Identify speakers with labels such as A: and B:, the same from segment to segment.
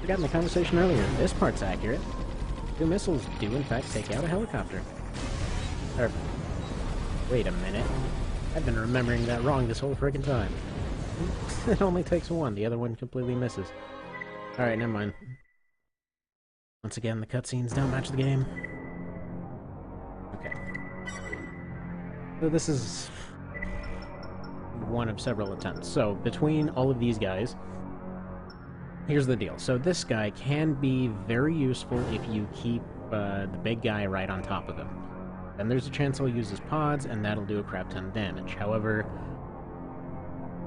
A: forgot in the conversation earlier, this part's accurate. 2 missiles do in fact take out a helicopter. Or, wait a minute. I've been remembering that wrong this whole friggin' time. It only takes 1, the other one completely misses. Alright, never mind. Once again, the cutscenes don't match the game. Okay. So this is one of several attempts. So, between all of these guys, here's the deal. So this guy can be very useful if you keep the big guy right on top of him. Then there's a chance he'll use his pods, and that'll do a crap ton of damage. However,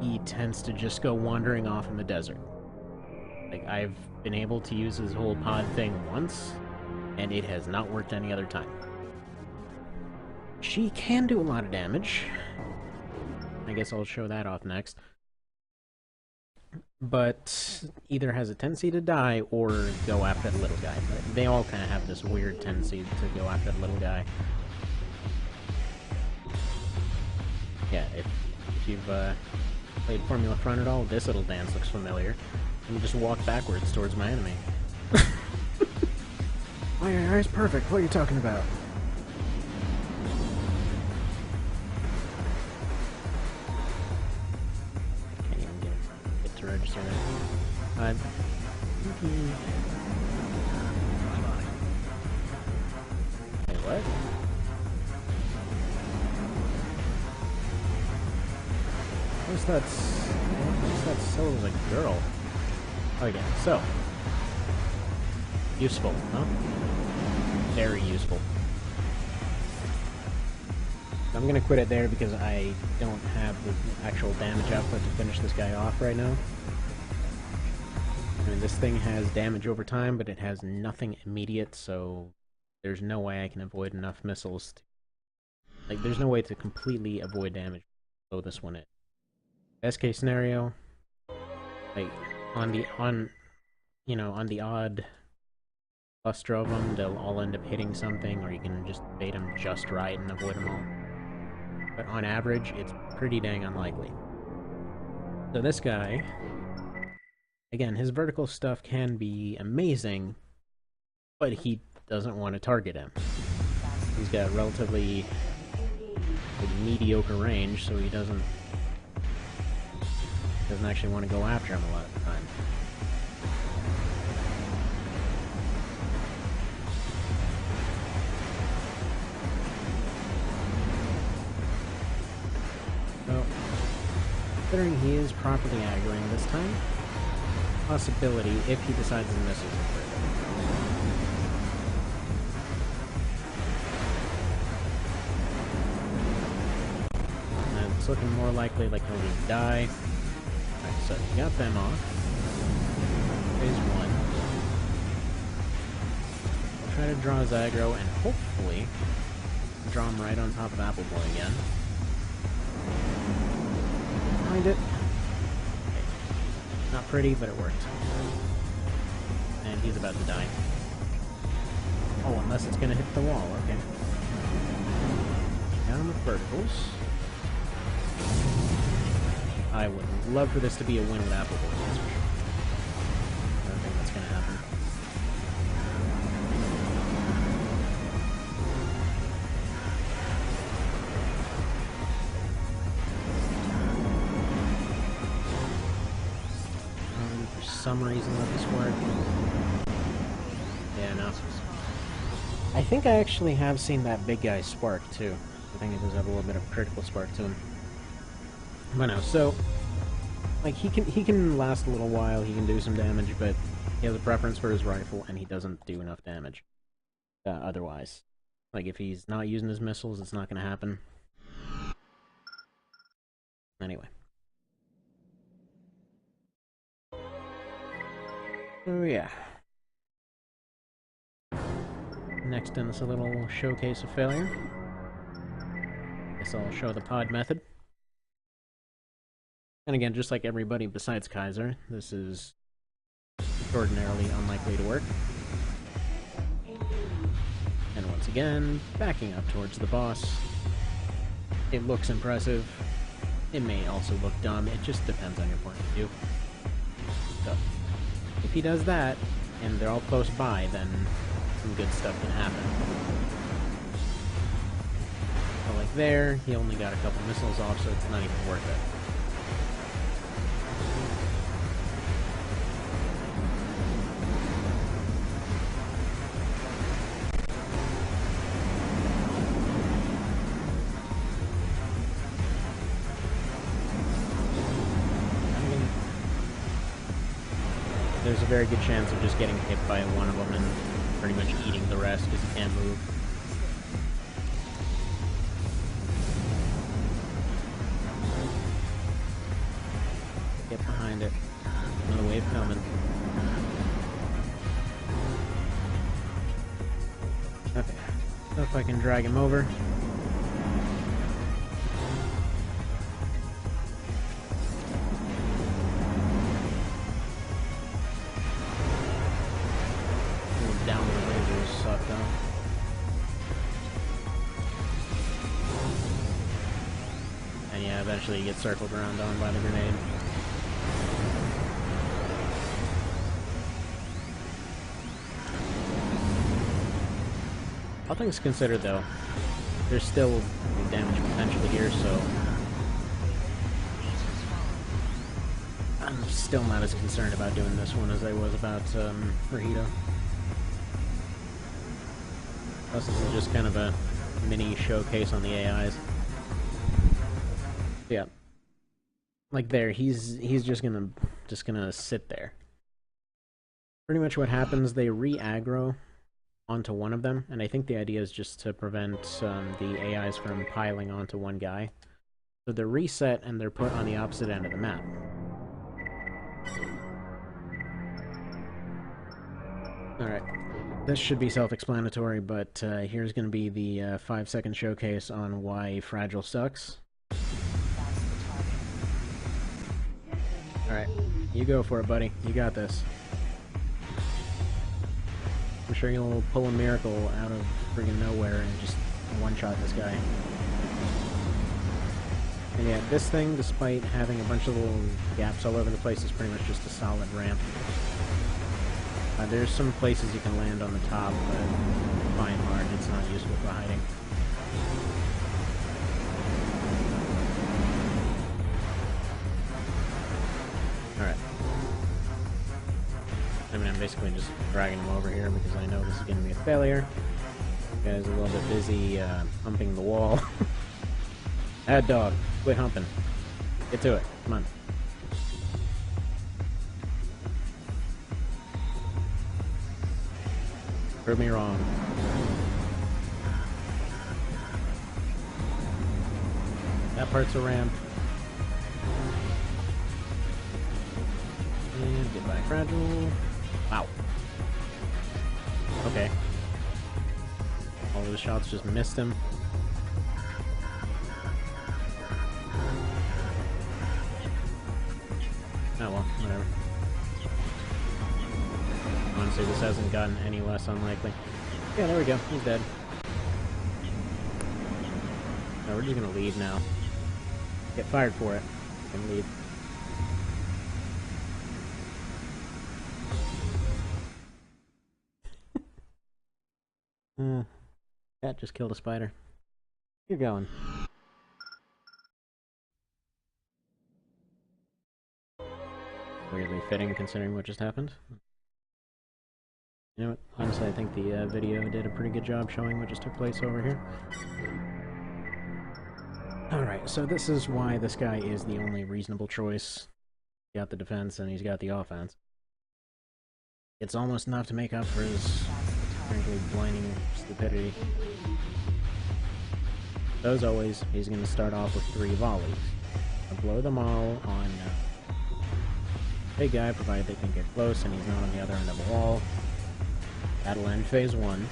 A: he tends to just go wandering off in the desert. Like, I've been able to use his whole pod thing once, and it has not worked any other time. She can do a lot of damage. I guess I'll show that off next. But either has a tendency to die or go after the little guy. But they all kind of have this weird tendency to go after the little guy. Yeah, if you've played Formula Front at all, this little dance looks familiar. And just walk backwards towards my enemy. My eye's perfect. What are you talking about? Can't even get to register that. Wait, what? What's that? What's that? So was a girl. Oh yeah. So useful, huh? Very useful. I'm gonna quit it there because I don't have the actual damage output to finish this guy off right now. I mean, this thing has damage over time, but it has nothing immediate, so there's no way I can avoid enough missiles to... Like, there's no way to completely avoid damage below this one is. Best case scenario, like, on the odd cluster of them, they'll all end up hitting something, or you can just bait them just right and avoid them all. But on average, it's pretty dang unlikely. So this guy, again, his vertical stuff can be amazing, but he doesn't want to target him. He's got relatively mediocre range, so he doesn't actually want to go after him a lot of the time. So, considering he is properly aggroing this time, possibility if he decides to miss his and it's looking more likely like he'll just die. Alright, so you got them off. Phase 1. I'll try to draw his aggro and hopefully draw him right on top of Apple Boy again. Find it. Okay. Not pretty, but it worked. And he's about to die. Oh, unless it's gonna hit the wall, okay. Down with verticals. I would love for this to be a win with Apple Boy, that's for sure. I don't think that's gonna happen. For some reason let this work. Yeah, no. I think I actually have seen that big guy spark too. I think it does have a little bit of critical spark to him. But no, so like he can last a little while, he can do some damage, but he has a preference for his rifle and he doesn't do enough damage otherwise. Like if he's not using his missiles, it's not gonna happen. Anyway. So yeah. Next in this little showcase of failure. Guess I'll show the pod method. And again, just like everybody besides Kaiser, this is extraordinarily unlikely to work. And once again, backing up towards the boss. It looks impressive. It may also look dumb. It just depends on your point of view. So, if if he does that, and they're all close by, then some good stuff can happen. But like there, he only got a couple missiles off, so it's not even worth it. There's a very good chance of just getting hit by one of them and pretty much eating the rest because he can't move. Get behind it. Another wave coming. Okay. So if I can drag him over. Down the lasers suck though. And yeah, eventually you get circled around on by the grenade. All things considered though, there's still damage potential here, so I'm still not as concerned about doing this one as I was about Rito. Plus, this is just kind of a mini showcase on the AIs. Yeah, like there, he's just gonna sit there. Pretty much what happens, they re-aggro onto one of them, and I think the idea is just to prevent the AIs from piling onto one guy. So they're reset and they're put on the opposite end of the map. Alright, this should be self-explanatory, but here's going to be the 5-second showcase on why Fragile sucks. Alright, you go for it, buddy. You got this. I'm sure you'll pull a miracle out of friggin' nowhere and just one-shot this guy. And yeah, this thing, despite having a bunch of little gaps all over the place, is pretty much just a solid ramp. There's some places you can land on the top, but by and large, it's not useful for hiding. Alright. I mean, I'm basically just dragging him over here because I know this is going to be a failure. This guy's a little bit busy humping the wall. Bad dog, quit humping. Get to it, come on. Prove me wrong. That part's a ramp. And get by Fragile. Wow. Okay. All those shots just missed him. Oh well, whatever. Honestly, this hasn't gotten any less unlikely. Yeah, there we go. He's dead. No, we're just gonna leave now. Get fired for it. And leave. That just killed a spider. Keep going. Weirdly fitting considering what just happened. You know what? Honestly, I think the video did a pretty good job showing what just took place over here. Alright, so this is why this guy is the only reasonable choice. He's got the defense and he's got the offense. It's almost enough to make up for his, frankly, blinding stupidity. So as always, he's going to start off with 3 volleys. I'll blow them all on big guy, provided they can get close and he's not on the other end of the wall. That'll end phase 1.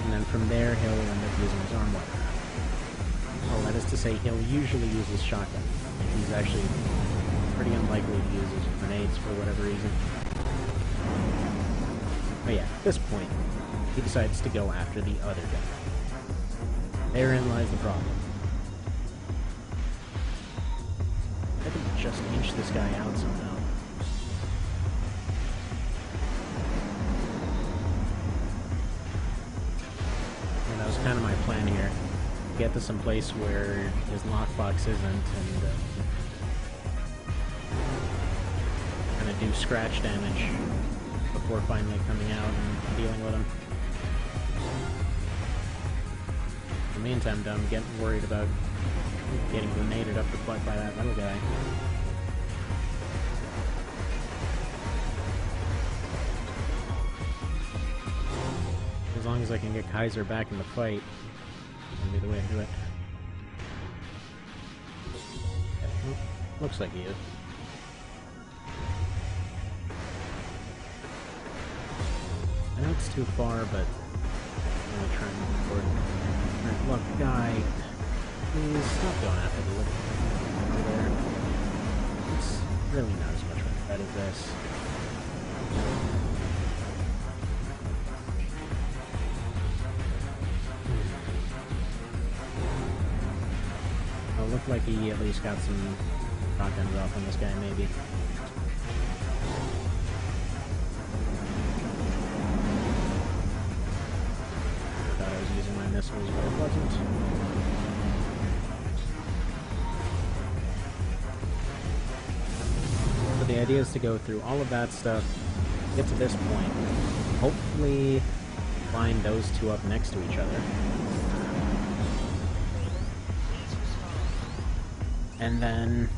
A: And then from there, he'll end up using his arm weapon. Well, that is to say, he'll usually use his shotgun. He's actually pretty unlikely to use his grenades for whatever reason. But yeah, at this point, he decides to go after the other guy. Therein lies the problem. flush this guy out somehow. And that was kind of my plan here. Get to some place where his lockbox isn't, and kind of do scratch damage before finally coming out and dealing with him. In the meantime, I'm getting worried about getting grenaded up the butt by that little guy. As long as I can get Kaiser back in the fight, that'll be the way to do it. Okay, well, looks like he is. I know it's too far, but I'm gonna try and move forward. Alright, look, guy, please stop going after the little over there. It's really not as much of a threat as this. Well, it looked like he at least got some shotguns off on this guy, maybe. Missiles, but it wasn't. So the idea is to go through all of that stuff, get to this point, hopefully line those two up next to each other, and then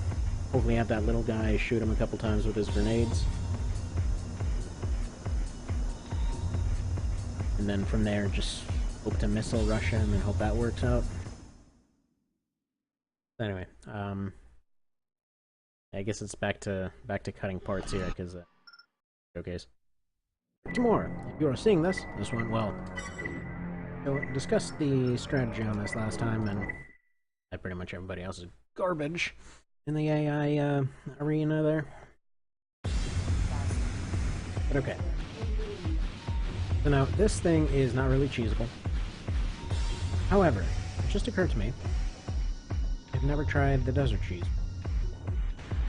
A: hopefully have that little guy shoot him a couple times with his grenades. And then from there, just hope to missile rush him and hope that works out. Anyway, I guess it's back to cutting parts here, because showcase. Tomorrow, if you are seeing this went well. So discussed the strategy on this last time, and pretty much everybody else is garbage in the AI arena there. But okay. So now this thing is not really cheesable. However, it just occurred to me, I've never tried the desert cheese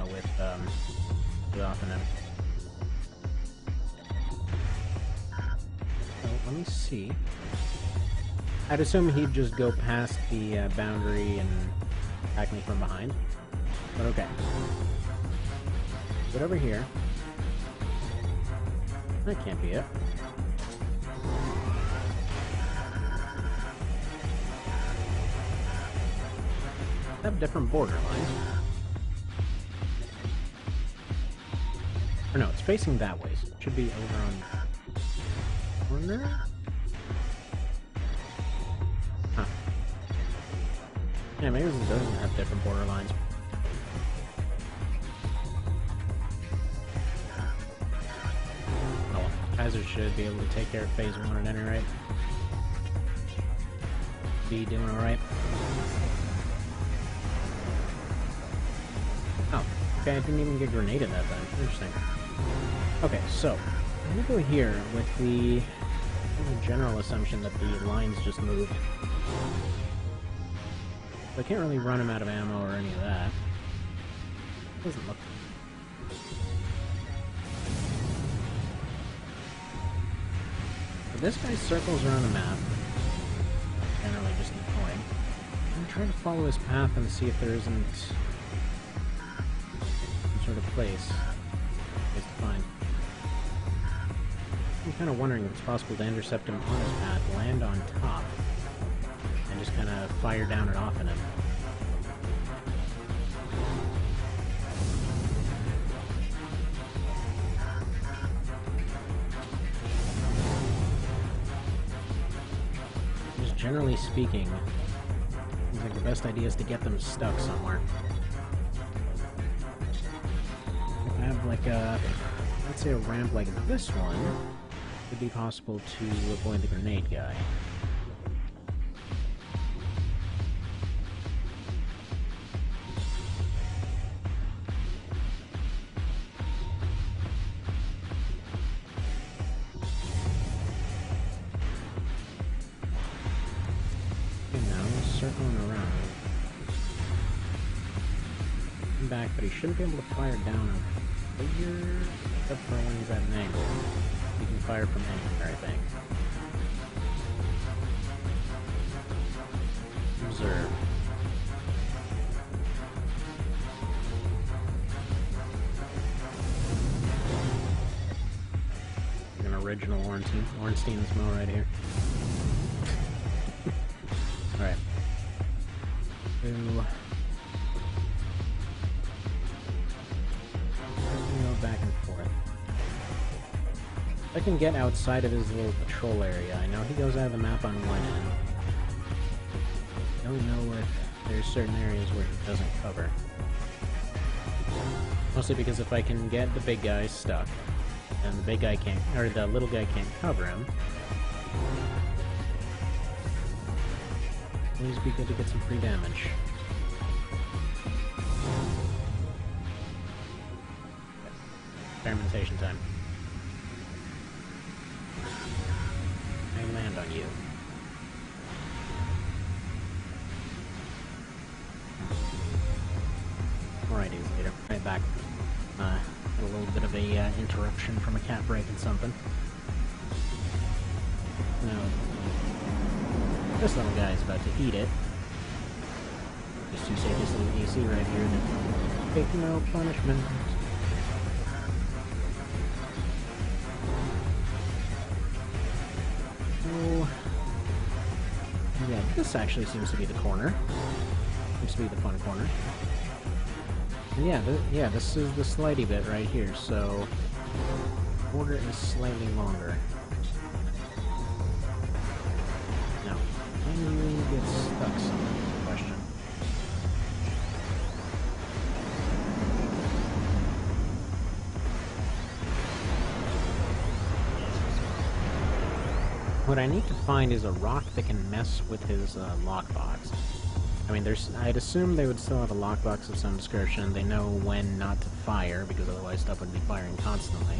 A: with Ofanim. So let me see. I'd assume he'd just go past the boundary and attack me from behind. But okay. Get over here. That can't be it. Have different border lines. Or no, it's facing that way, so it should be over on there? Huh. Yeah, maybe this doesn't have different border lines. Oh well, Kaiser should be able to take care of phase 1 at any rate. Be doing alright. Oh, okay, I didn't even get grenaded that time. Interesting. Okay, so I'm gonna go here with the general assumption that the lines just moved. So I can't really run him out of ammo or any of that. Doesn't look. So this guy circles around the map, generally just annoying. I'm trying to follow his path and see if there isn't sort of place to find. I'm kind of wondering if it's possible to intercept him on his path, land on top, and just kind of fire down and off at him. Just generally speaking, seems like the best idea is to get them stuck somewhere. Have like a, let's say a ramp like this one, it would be possible to avoid the grenade guy. Okay, now circling around. him back, but he shouldn't be able to fire down a figure, except for when he's at an angle. He can fire from anywhere, I think. Observe. An original Ornstein's Mo right here. Alright. So... go back and forth. If I can get outside of his little patrol area, I know he goes out of the map on one end. I don't know if there's certain areas where he doesn't cover. Mostly because if I can get the big guy stuck, and the big guy can't, or the little guy can't cover him, always be good to get some free damage. Experimentation time. I land on you. Alrighty, later. Right back. A little bit of a interruption from a cat breaking something. Now, this little guy is about to eat it. Just to say this little AC right here that take no punishment. Oh, yeah, this actually seems to be the corner. Seems to be the fun corner. And yeah, this is the slidey bit right here, so border is slightly longer. Now, can you get stuck somewhere? Question. What I need to find is a rock that can mess with his lockbox. I mean, I'd assume they would still have a lockbox of some description. They know when not to fire, because otherwise stuff would be firing constantly.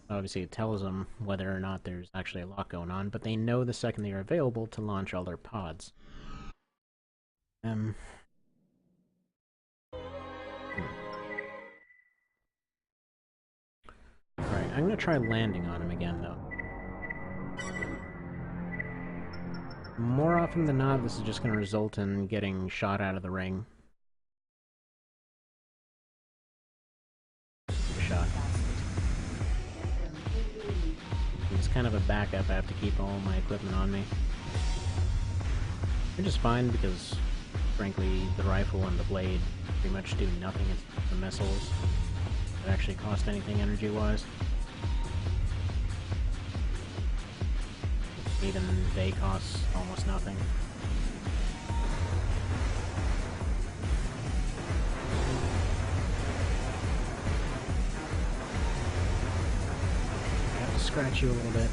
A: Obviously, it tells them whether or not there's actually a lock going on, but they know the second they are available to launch all their pods. Alright, I'm gonna try landing on him again, though. More often than not, this is just going to result in getting shot out of the ring. Shot. It's kind of a backup. I have to keep all my equipment on me. Which is fine because, frankly, the rifle and the blade pretty much do nothing. It's the missiles that actually cost anything energy-wise. Even they cost almost nothing. I have to scratch you a little bit.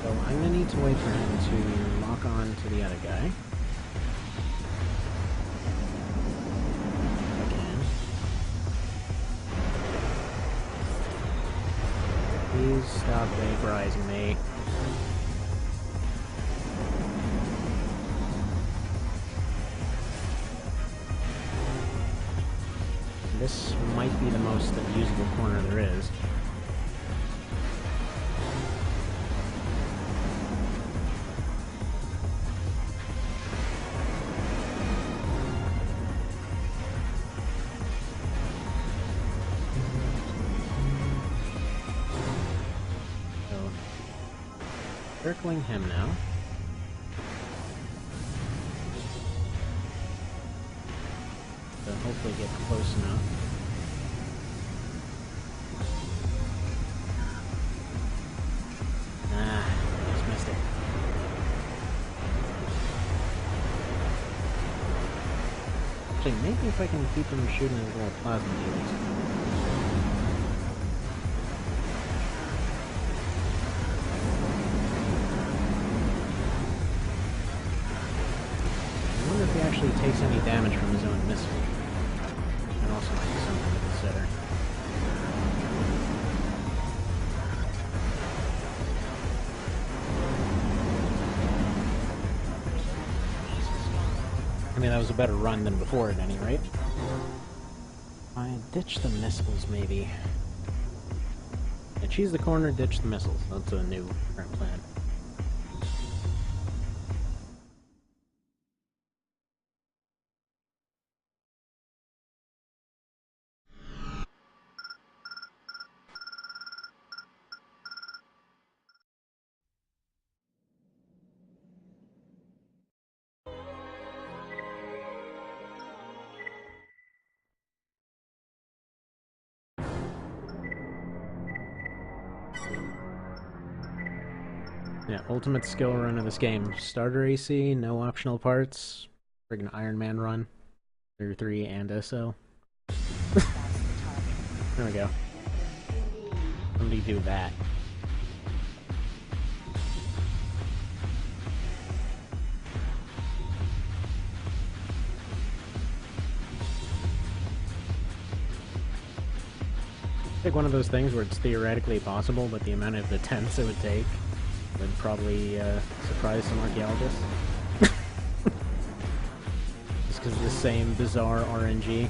A: So I'm gonna need to wait for him to lock on to the other guy. Please stop vaporizing me. This might be the most usable corner there is. Circling him now. So hopefully get close enough. Just missed it. Actually, maybe if I can keep him shooting his little plasma dealers. If he actually takes any damage from his own missile. That also might be something to consider. I mean, that was a better run than before at any rate. I ditch the missiles, maybe. Yeah, cheese the corner, ditch the missiles. That's a new current plan. Yeah, ultimate skill run of this game. Starter AC, no optional parts. Friggin' Iron Man run. Through 3 and SO. There we go. Somebody do that. It's like one of those things where it's theoretically possible, but the amount of attempts it would take would probably surprise some archaeologists. Just because of the same bizarre RNG.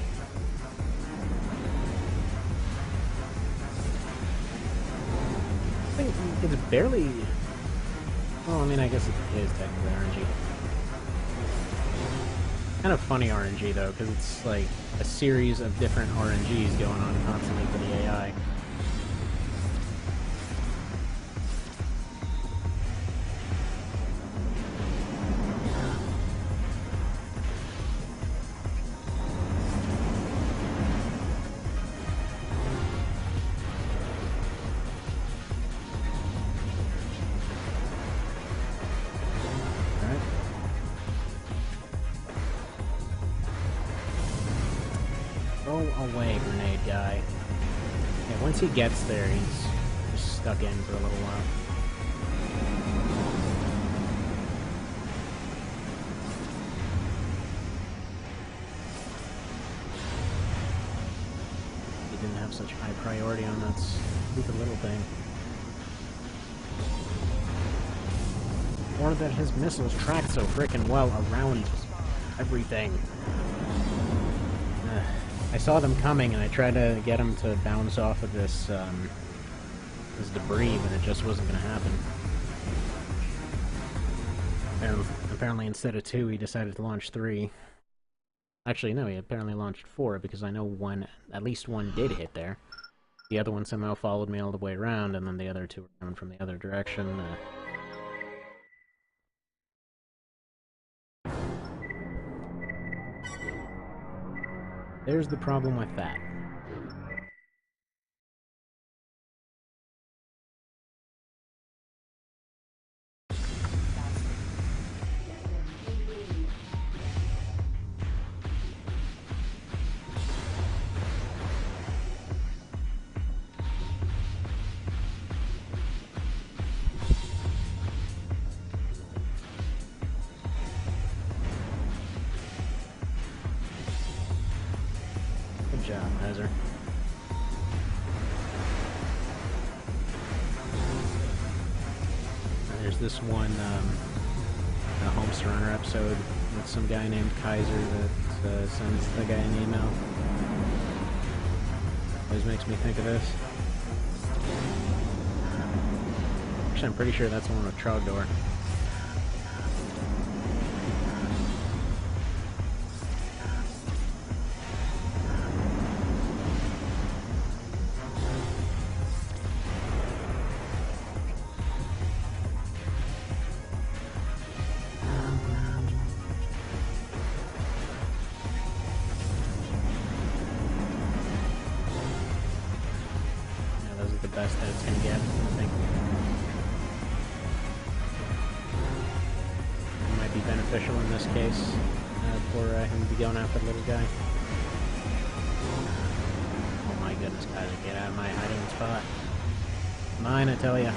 A: I think it's barely... Well, I mean, I guess it is technically RNG. Kind of funny RNG, though, because it's like a series of different RNGs going on constantly for the AI. Go away, grenade guy. Yeah, once he gets there, he's just stuck in for a little while. He didn't have such high priority on that stupid little thing. Or that his missiles track so frickin' well around everything. I saw them coming, and I tried to get them to bounce off of this debris, but it just wasn't going to happen. And apparently, instead of 2, he decided to launch 3. Actually, no, he apparently launched 4, because I know at least one did hit there. The other one somehow followed me all the way around, and then the other 2 were coming from the other direction. There's the problem with that. Good job, Heiser. There's this one Homester Runner episode with some guy named Kaiser that sends the guy an email. Always makes me think of this. Actually, I'm pretty sure that's the one with Trogdor. Best that it's going to get, I think. It might be beneficial in this case for him to be going after the little guy. Oh my goodness, guys, get out of my hiding spot. Mine, I tell ya.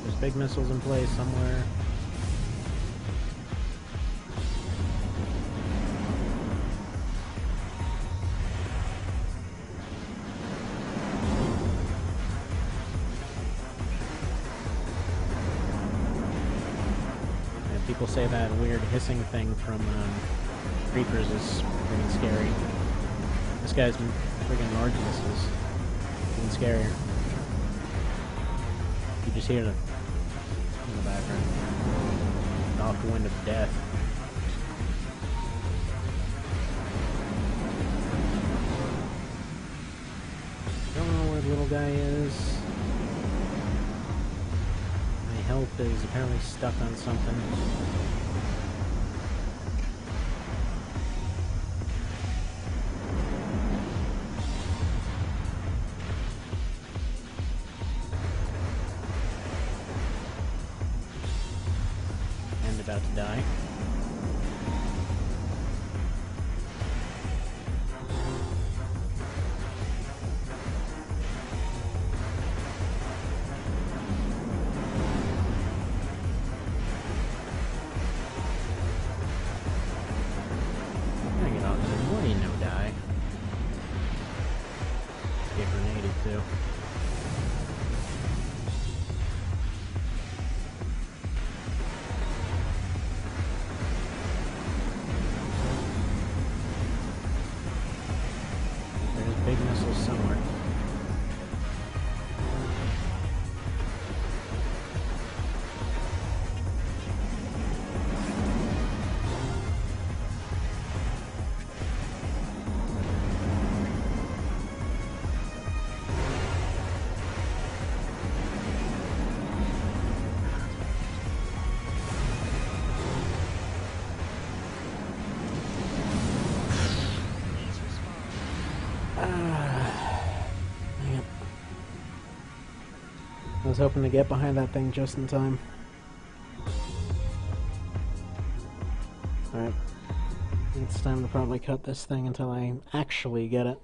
A: There's big missiles in place somewhere. people say that weird hissing thing from creepers is freaking scary. This guy's freaking largeness is even scarier. You just hear them in the background. Off the wind of death. Don't know where the little guy is. My health is apparently stuck on something. And about to die. Too. There's big missiles somewhere. I was hoping to get behind that thing just in time. Alright. It's time to probably cut this thing until I actually get it.